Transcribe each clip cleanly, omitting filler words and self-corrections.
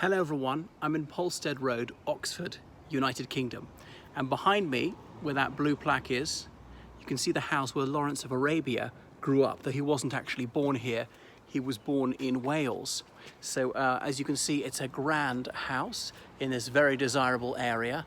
Hello everyone, I'm in Polstead Road, Oxford, United Kingdom. And behind me, where that blue plaque is, you can see the house where Lawrence of Arabia grew up, though he wasn't actually born here. He was born in Wales. So as you can see, it's a grand house in this very desirable area.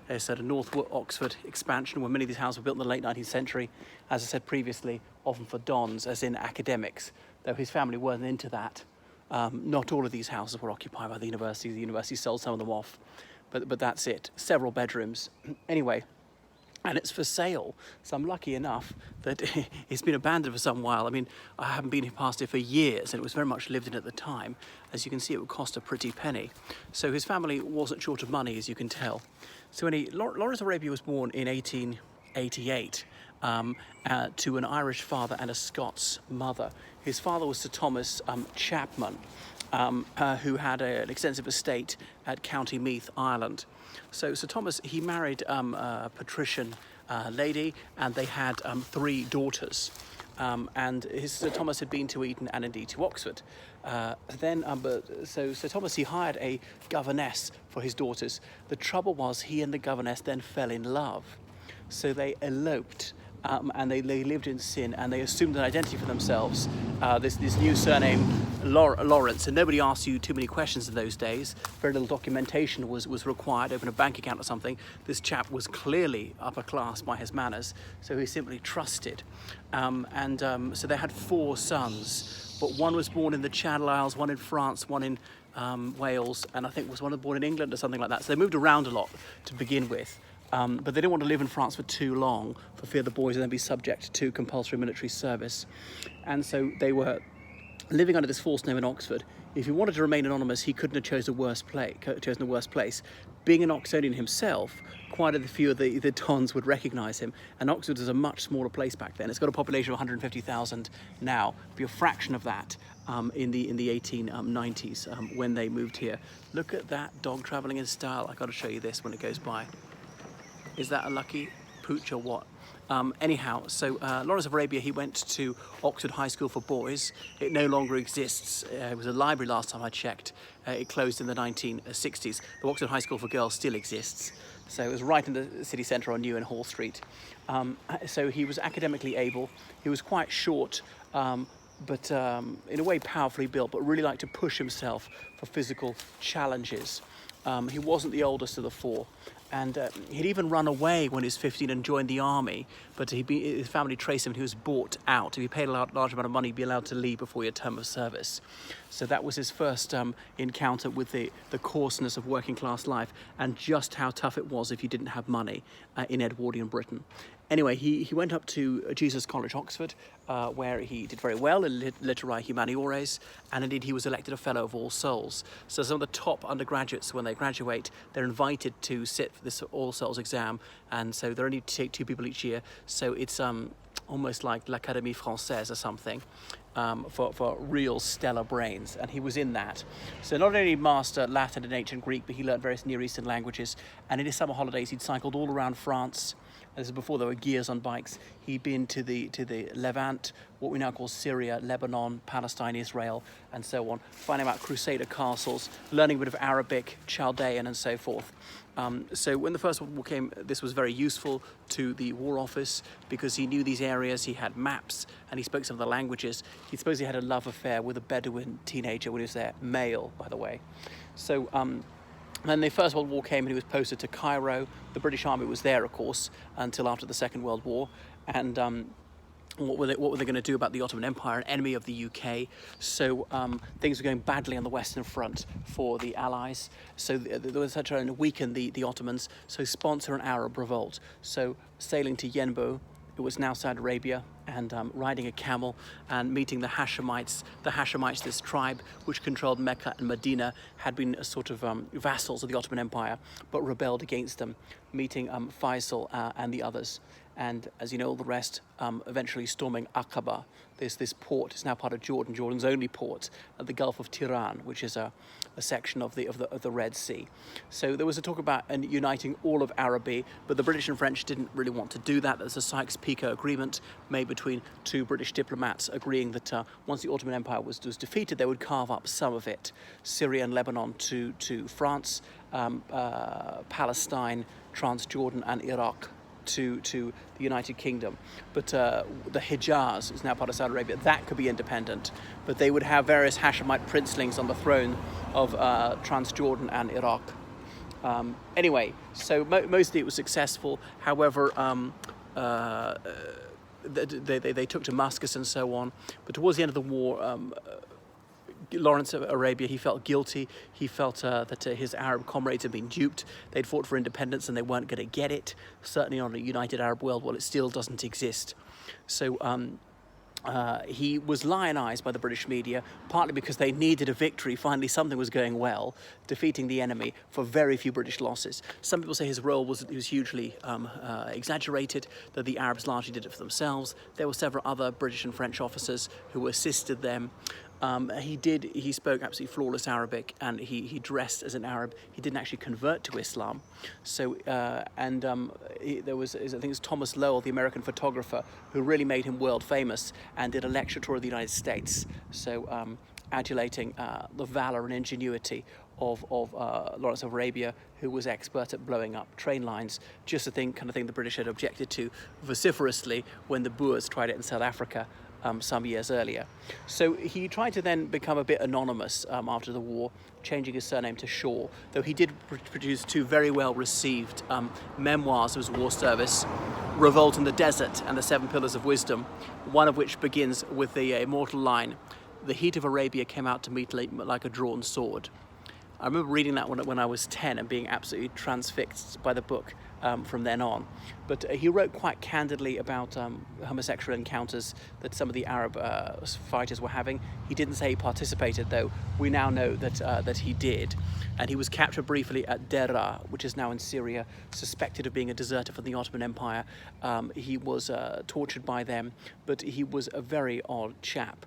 It's at a North Oxford expansion where many of these houses were built in the late 19th century, as I said previously, often for dons, as in academics, though his family weren't into that. Not all of these houses were occupied by the university. The university sold some of them off, but that's it. Several bedrooms. Anyway, and it's for sale. So I'm lucky enough that it's been abandoned for some while. I mean, I haven't been past it for years, and it was very much lived in at the time. As you can see, it would cost a pretty penny. So his family wasn't short of money, as you can tell. So Lawrence of Arabia was born in 1888 to an Irish father and a Scots mother. His father was Sir Thomas Chapman, who had an extensive estate at County Meath, Ireland. So Sir Thomas, he married a patrician lady, and they had 3 daughters. Sir Thomas had been to Eton and indeed to Oxford. So Sir Thomas, he hired a governess for his daughters. The trouble was he and the governess then fell in love. So they eloped. And they lived in sin, and they assumed an identity for themselves, this new surname Lawrence, and nobody asked you too many questions in those days. Very little documentation was required. Open a bank account or something. This chap was clearly upper class by his manners, so he simply trusted. So they had 4 sons, but one was born in the Channel Isles, one in France, one in Wales, and I think was one born in England or something like that. So they moved around a lot to begin with. But they didn't want to live in France for too long for fear the boys would then be subject to compulsory military service. And so they were living under this false name in Oxford. If he wanted to remain anonymous, he couldn't have chosen a worse place. Being an Oxonian himself, quite a few of the dons would recognise him. And Oxford is a much smaller place back then. It's got a population of 150,000 now. It'd be a fraction of that in the 1890s when they moved here. Look at that dog travelling in style. I've got to show you this when it goes by. Is that a lucky pooch or what? Lawrence of Arabia, he went to Oxford High School for Boys. It no longer exists. It was a library last time I checked. It closed in the 1960s. The Oxford High School for Girls still exists. So it was right in the city centre on New and Hall Street. So he was academically able. He was quite short, but in a way powerfully built, but really liked to push himself for physical challenges. He wasn't the oldest of the 4. And he'd even run away when he was 15 and joined the army, but his family traced him and he was bought out. If he paid a large amount of money, he'd be allowed to leave before he had a term of service. So that was his first encounter with the coarseness of working class life and just how tough it was if you didn't have money in Edwardian Britain. Anyway, he went up to Jesus College, Oxford, where he did very well in Literae Humaniores, and indeed he was elected a Fellow of All Souls. So some of the top undergraduates, when they graduate, they're invited to sit for this All Souls exam, and so they only take 2 people each year. So it's almost like l'Académie Française or something for real stellar brains, and he was in that. So not only master Latin and ancient Greek, but he learned various Near Eastern languages, and in his summer holidays he'd cycled all around France. This is before there were gears on bikes. He'd been to the Levant, what we now call Syria, Lebanon, Palestine, Israel, and so on, finding out Crusader castles, learning a bit of Arabic, Chaldean, and so forth. So when the First World War came, this was very useful to the War Office because he knew these areas, he had maps, and he spoke some of the languages. He supposedly had a love affair with a Bedouin teenager when he was there, male, by the way. So then the First World War came and he was posted to Cairo. The British Army was there, of course, until after the Second World War. And what were they going to do about the Ottoman Empire, an enemy of the UK? So things were going badly on the Western Front for the Allies. So they were trying to weaken the Ottomans, so sponsor an Arab revolt. So sailing to Yenbo, it was now Saudi Arabia, and riding a camel and meeting the Hashemites. The Hashemites, this tribe which controlled Mecca and Medina, had been a sort of vassals of the Ottoman Empire, but rebelled against them, meeting Faisal and the others. and, as you know, all the rest, eventually storming Aqaba. This port is now part of Jordan, Jordan's only port, at the Gulf of Tiran, which is a section of the Red Sea. So there was a talk about uniting all of Araby, but the British and French didn't really want to do that. There was a Sykes-Picot agreement made between two British diplomats agreeing that once the Ottoman Empire was defeated, they would carve up some of it, Syria and Lebanon to France, Palestine, Transjordan and Iraq to the United Kingdom. But the Hijaz is now part of Saudi Arabia. That could be independent, but they would have various Hashemite princelings on the throne of Transjordan and Iraq. Anyway, so mostly it was successful. However, they took Damascus and so on. But towards the end of the war, Lawrence of Arabia, he felt guilty. He felt that his Arab comrades had been duped. They'd fought for independence and they weren't going to get it. Certainly not a united Arab world. Well, it still doesn't exist. So he was lionized by the British media, partly because they needed a victory. Finally, something was going well, defeating the enemy for very few British losses. Some people say his role was hugely exaggerated, that the Arabs largely did it for themselves. There were several other British and French officers who assisted them. He spoke absolutely flawless Arabic, and he dressed as an Arab. He didn't actually convert to Islam. So, there was, I think it was Thomas Lowell, the American photographer, who really made him world famous and did a lecture tour of the United States. So, adulating the valor and ingenuity of Lawrence of Arabia, who was expert at blowing up train lines, just the kind of thing the British had objected to vociferously when the Boers tried it in South Africa some years earlier. So he tried to then become a bit anonymous after the war, changing his surname to Shaw, though he did produce two very well received memoirs of his war service, Revolt in the Desert and The Seven Pillars of Wisdom, one of which begins with the immortal line, "The heat of Arabia came out to meet like a drawn sword." I remember reading that when I was 10 and being absolutely transfixed by the book from then on. But he wrote quite candidly about homosexual encounters that some of the Arab fighters were having. He didn't say he participated, though. We now know that he did. And he was captured briefly at Deraa, which is now in Syria, suspected of being a deserter from the Ottoman Empire. He was tortured by them, but he was a very odd chap.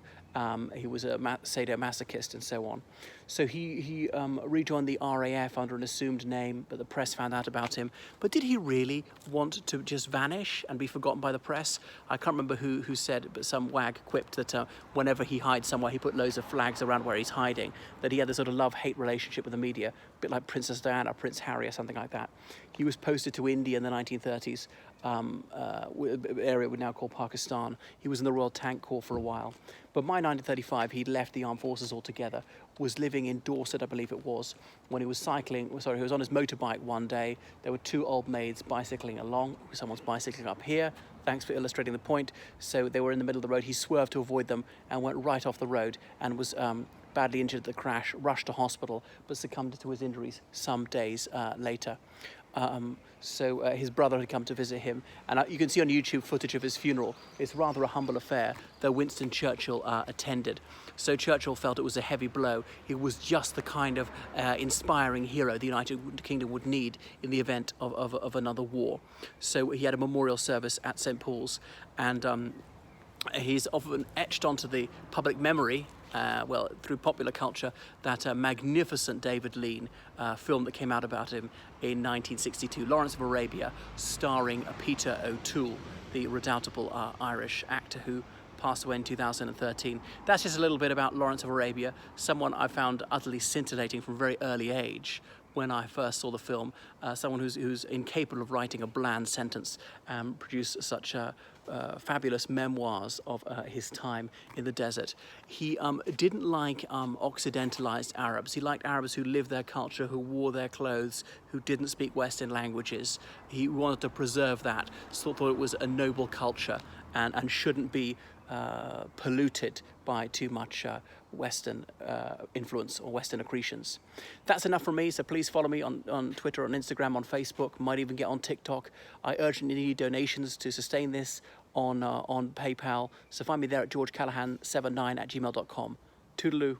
He was a sadomasochist and so on. So he rejoined the RAF under an assumed name, but the press found out about him. But did he really want to just vanish and be forgotten by the press? I can't remember who said, but some wag quipped that whenever he hides somewhere, he put loads of flags around where he's hiding, that he had this sort of love-hate relationship with the media, a bit like Princess Diana, Prince Harry or something like that. He was posted to India in the 1930s, area we now call Pakistan. He was in the Royal Tank Corps for a while. But by 1935, he'd left the armed forces altogether, was living in Dorset, I believe it was, when he was he was on his motorbike one day. There were two old maids bicycling along. Someone's bicycling up here. Thanks for illustrating the point. So they were in the middle of the road. He swerved to avoid them and went right off the road and was badly injured at the crash, rushed to hospital, but succumbed to his injuries some days later. So his brother had come to visit him, and you can see on YouTube footage of his funeral. It's rather a humble affair, though Winston Churchill attended. So Churchill felt it was a heavy blow. He was just the kind of inspiring hero the United Kingdom would need in the event of another war. So he had a memorial service at St. Paul's, and he's often etched onto the public memory, through popular culture, that magnificent David Lean film that came out about him in 1962, Lawrence of Arabia, starring Peter O'Toole, the redoubtable Irish actor who passed away in 2013. That's just a little bit about Lawrence of Arabia, someone I found utterly scintillating from a very early age when I first saw the film, someone who's incapable of writing a bland sentence, produced such fabulous memoirs of his time in the desert. He didn't like Occidentalized Arabs. He liked Arabs who lived their culture, who wore their clothes, who didn't speak Western languages. He wanted to preserve that, so thought it was a noble culture and shouldn't be polluted by too much Western influence or Western accretions. That's enough from me, so please follow me on Twitter, on Instagram, on Facebook, might even get on TikTok. I urgently need donations to sustain this on PayPal, so find me there at georgecallahan79@gmail.com. Toodaloo.